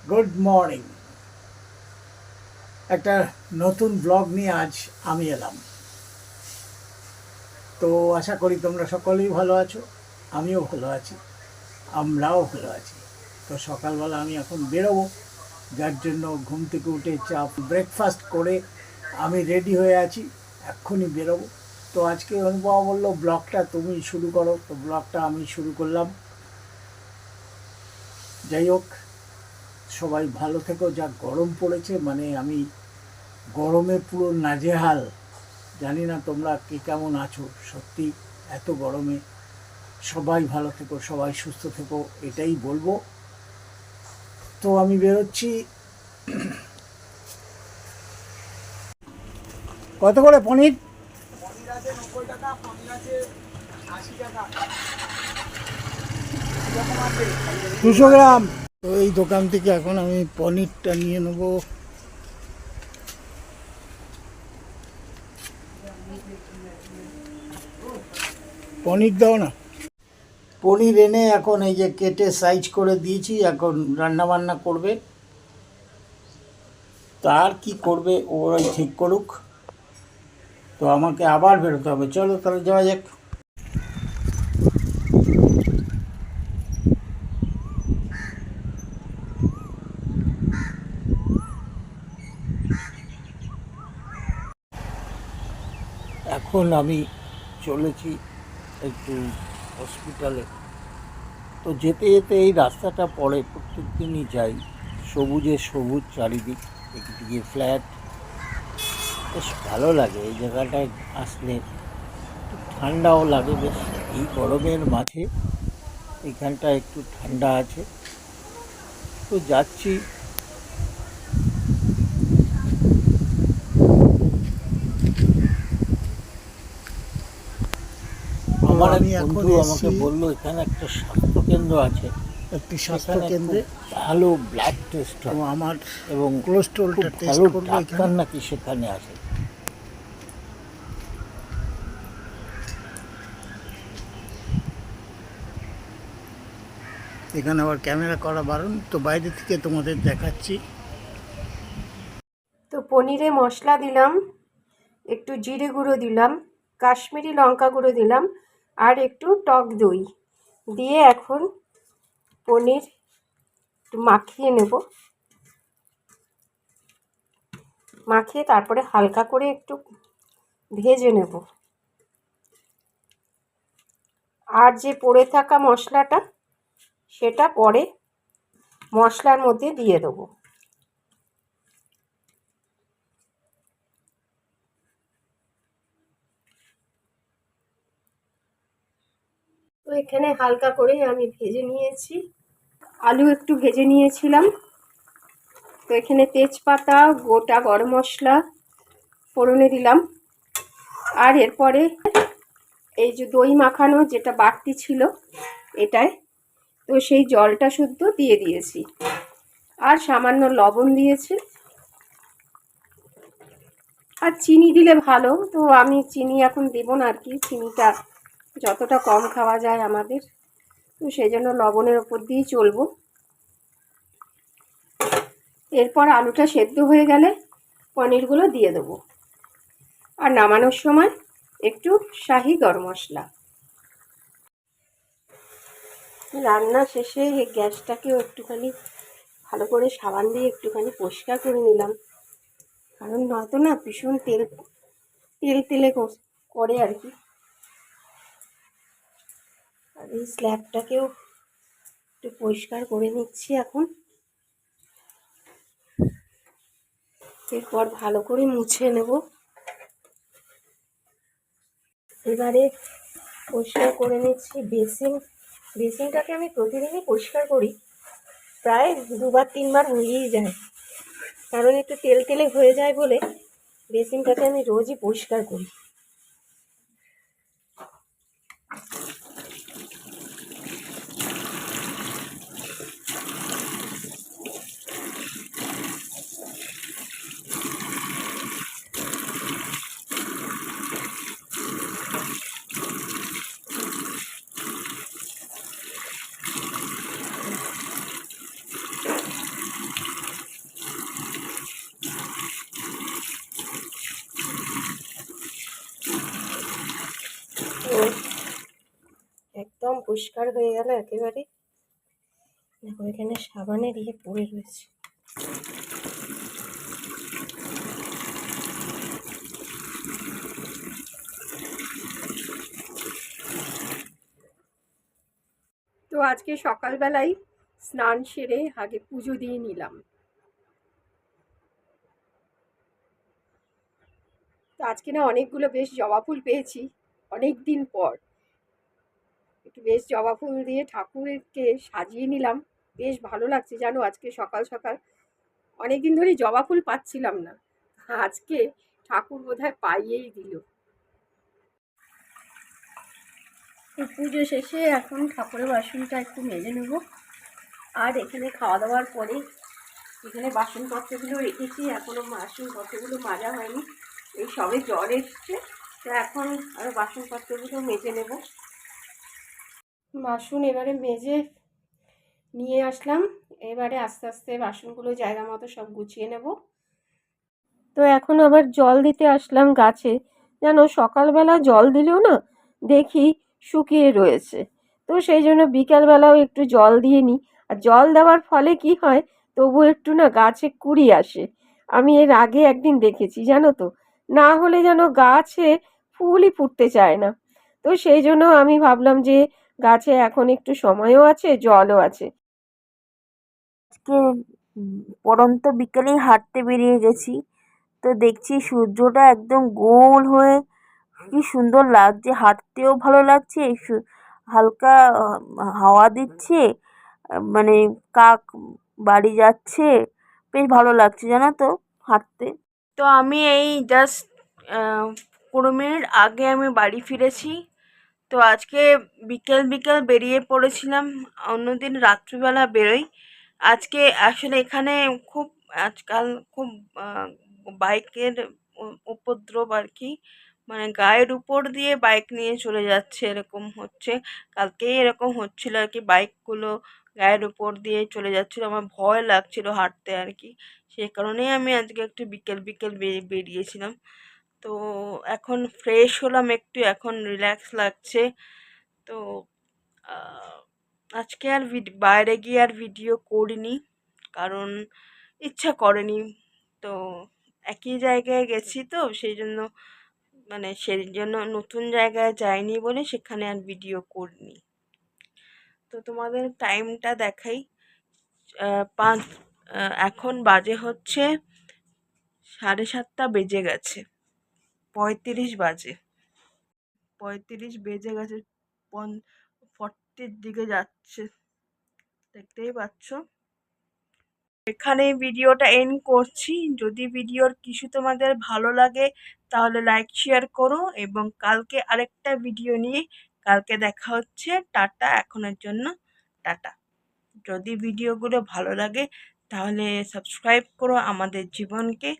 Good morning. একটা নতুন blog নিয়ে আজ আমি এলাম। তো আশা করি তোমরা সকলেই ভালো আছো, আমিও ভালো আছি, আমরাও ভালো আছি। তো সকালবেলা আমি এখন বেরোবো, যার জন্য ঘুম থেকে উঠে চা ব্রেকফাস্ট করে আমি রেডি হয়ে আছি, এক্ষুনি বেরোবো। তো আজকে অনুপমা বললো ব্লগটা তুমি শুরু করো, তো ব্লগটা আমি শুরু করলাম। যাই হোক, সবাই ভালো থেকো। যা গরম পড়েছে, মানে আমি গরমে পুরো নাজেহাল। জানি না তোমরা কে কেমন আছো। সত্যি এত গরমে সবাই ভালো থেকো, সবাই সুস্থ থেকো, এটাই বলবো। তো আমি বেরোচ্ছি। কত করে পনির? পনির আছে 90 টাকা, পনির আছে 80 টাকা, 200 গ্রাম। তো এই দোকান থেকে এখন আমি পনিরটা নিয়ে নেবো। পনির দাও না। পনির এনে এখন এই যে কেটে সাইজ করে দিয়েছি, এখন রান্না বান্না করবে। তার কি করবে ওরাই ঠিক করুক। তো আমাকে আবার বেরোতে হবে, চলো তাহলে যাওয়া যাক। এখন আমি চলেছি একটু হসপিটালে। তো যেতে যেতে এই রাস্তাটা পড়ে, প্রত্যেক দিনই যাই। সবুজে সবুজ চারিদিক, একদিকে ফ্ল্যাট, বেশ ভালো লাগে এই জায়গাটায় আসলে। একটু ঠান্ডাও লাগে বেশ, এই গরমের মাঝে এখানটা একটু ঠান্ডা আছে। তো যাচ্ছি। আমার এক বন্ধু আমাকে বললো এখানে একটা স্বাস্থ্যকেন্দ্র আছে, একটি স্বাস্থ্যকেন্দ্রে ভালো ব্লাড টেস্ট হয় আমার, এবং কোলেস্ট্রলটা টেস্ট করব ডাক্তার নাকি সেখানে আছে। এখানে আবার ক্যামেরা করা বারণ, তো বাইরে থেকে তোমাদের দেখাচ্ছি। তো পনিরে মশলা দিলাম, একটু জিরে গুঁড়ো দিলাম, কাশ্মীরি লঙ্কা গুঁড়ো দিলাম, আর একটু টক দই দিয়ে এখন পনির একটু মাখিয়ে নেব। মাখিয়ে তারপরে হালকা করে একটু ভেজে নেব। আর যে পড়ে থাকা মশলাটা, সেটা পরে মশলার মধ্যে দিয়ে দেবো। তো এখানে হালকা করে আমি ভেজে নিয়েছি, আলু একটু ভেজে নিয়েছিলাম। তো এখানে তেজপাতা, গোটা গরম মশলা ফোড়নে দিলাম। আর এরপরে এই যে দই মাখানো যেটা বাড়তি ছিল এটায়, তো সেই জলটা শুদ্ধ দিয়ে দিয়েছি, আর সামান্য লবণ দিয়েছি। আর চিনি দিলে ভালো, তো আমি চিনি এখন দেব না আর কি, চিনিটা যতটা কম খাওয়া যায় আমাদের, তো সেই জন্য লবণের ওপর দিয়েই চলবো। এরপর আলুটা সেদ্ধ হয়ে গেলে পনিরগুলো দিয়ে দেবো, আর নামানোর সময় একটু শাহি গরম মশলা। রান্না শেষে গ্যাসটাকেও একটুখানি ভালো করে সাবান দিয়ে একটুখানি পরিষ্কার করে নিলাম, কারণ নয়তো না ভীষণ তেল তেলে করে আর কি। আর এই স্ল্যাবটাকেও একটু পরিষ্কার করে নিচ্ছি এখন। এরপর ভালো করে মুছে নেব। এবারে পরিষ্কার করে নিচ্ছি বেসিনটাকে আমি প্রতিদিনই পরিষ্কার করি, প্রায় 2-3 বার হয়েই যায়, কারণ একটু তেলে হয়ে যায় বলে বেসিনটাকে আমি রোজই পরিষ্কার করি। একদম পরিষ্কার হয়ে গেল একেবারে। দেখো এখানে সাবানে দিয়ে পড়ে রয়েছে। তো আজকে সকালবেলায় স্নান সেরে আগে পুজো দিয়ে নিলাম। তো আজকে না অনেকগুলো বেশ জবা ফুল পেয়েছি অনেক দিন পর। একটু বেশ জবা ফুল দিয়ে ঠাকুরকে সাজিয়ে নিলাম। বেশ ভালো লাগছে জানো, আজকে সকাল সকাল অনেকদিন ধরেই জবা ফুল পাচ্ছিলাম না, আজকে ঠাকুর বোধহয় পাইয়েই দিল। তো পুজো শেষে এখন ঠাকুরের বাসনটা একটু মেজে নেব। আর এখানে খাওয়া দাওয়ার পরে এখানে বাসনপত্রগুলো রেখেছি, এখনো বাসনপত্রগুলো মাজা হয়নি, এই সবে জ্বর এসছে। তো এখন আরও বাসনপত্রগুলো মেজে নেব। বাসন এবারে মেজে নিয়ে আসলাম, এবারে আস্তে আস্তে বাসনগুলো জায়গা মতো সব গুছিয়ে নেব। তো এখন আবার জল দিতে আসলাম গাছে। যেন সকালবেলা জল দিলেও না দেখি শুকিয়ে রয়েছে, তো সেই জন্য বিকালবেলাও একটু জল দিয়ে নিই। আর জল দেওয়ার ফলে কি হয়, তবু একটু না গাছে কুঁড়ি আসে। আমি এর আগে একদিন দেখেছি জানো তো, না হলে যেন গাছে ফুলই ফুটতে চায় না। তো সেই জন্য আমি ভাবলাম যে গাছে এখন একটু সময়ও আছে, জলও আছে। আজকে পড়ন্ত বিকেলেই হাঁটতে বেরিয়ে গেছি, তো দেখছি সূর্যটা একদম গোল হয়ে কি সুন্দর লাগছে, হাঁটতেও ভালো লাগছে, হালকা হাওয়া দিচ্ছে, মানে কাক বাড়ি যাচ্ছে, বেশ ভালো লাগছে জানো তো হাঁটতে। তো আমি এই জাস্ট 15 মিনিট আগে আমি বাড়ি ফিরেছি। তো আজকে বিকেল বিকেল বেরিয়ে পড়েছিলাম, অন্যদিন রাত্রিবেলা বেরোই। আজকে আসলে এখানে খুব আজকাল খুব বাইকের উপদ্রব আর কি, মানে গায়ের উপর দিয়ে বাইক নিয়ে চলে যাচ্ছে এরকম হচ্ছে। কালকেই এরকম হচ্ছিল আর কি, বাইকগুলো গায়ের উপর দিয়ে চলে যাচ্ছিল, আমার ভয় লাগছিল হাঁটতে আর কি। সেই কারণেই আমি আজকে একটু বিকেল বিকেল বেরিয়েছিলাম। তো এখন ফ্রেশ হলাম একটু, এখন রিল্যাক্স লাগছে। তো আজকে আর বাইরে গিয়ে আর ভিডিও করিনি, কারণ ইচ্ছা করেনি। তো একই জায়গায় গেছি, তো সেই জন্য নতুন জায়গায় যাইনি বলে সেখানে আর ভিডিও করিনি। তো তোমাদের টাইমটা দেখাই, 5 এখন বাজে হচ্ছে 7:30 বেজে গেছে, 35 বাজে, 35 বেজে গেছে, 40-র দিকে যাচ্ছে, দেখতেই পাচ্ছ। এখানে ভিডিওটা এন্ড করছি। যদি ভিডিওর কিছু তোমাদের ভালো লাগে তাহলে লাইক শেয়ার করো, এবং কালকে আরেকটা ভিডিও নিয়ে কালকে দেখা হচ্ছে। টাটা, এখনের জন্য টাটা। যদি ভিডিওগুলো ভালো লাগে তাহলে সাবস্ক্রাইব করো আমাদের জীবনকে।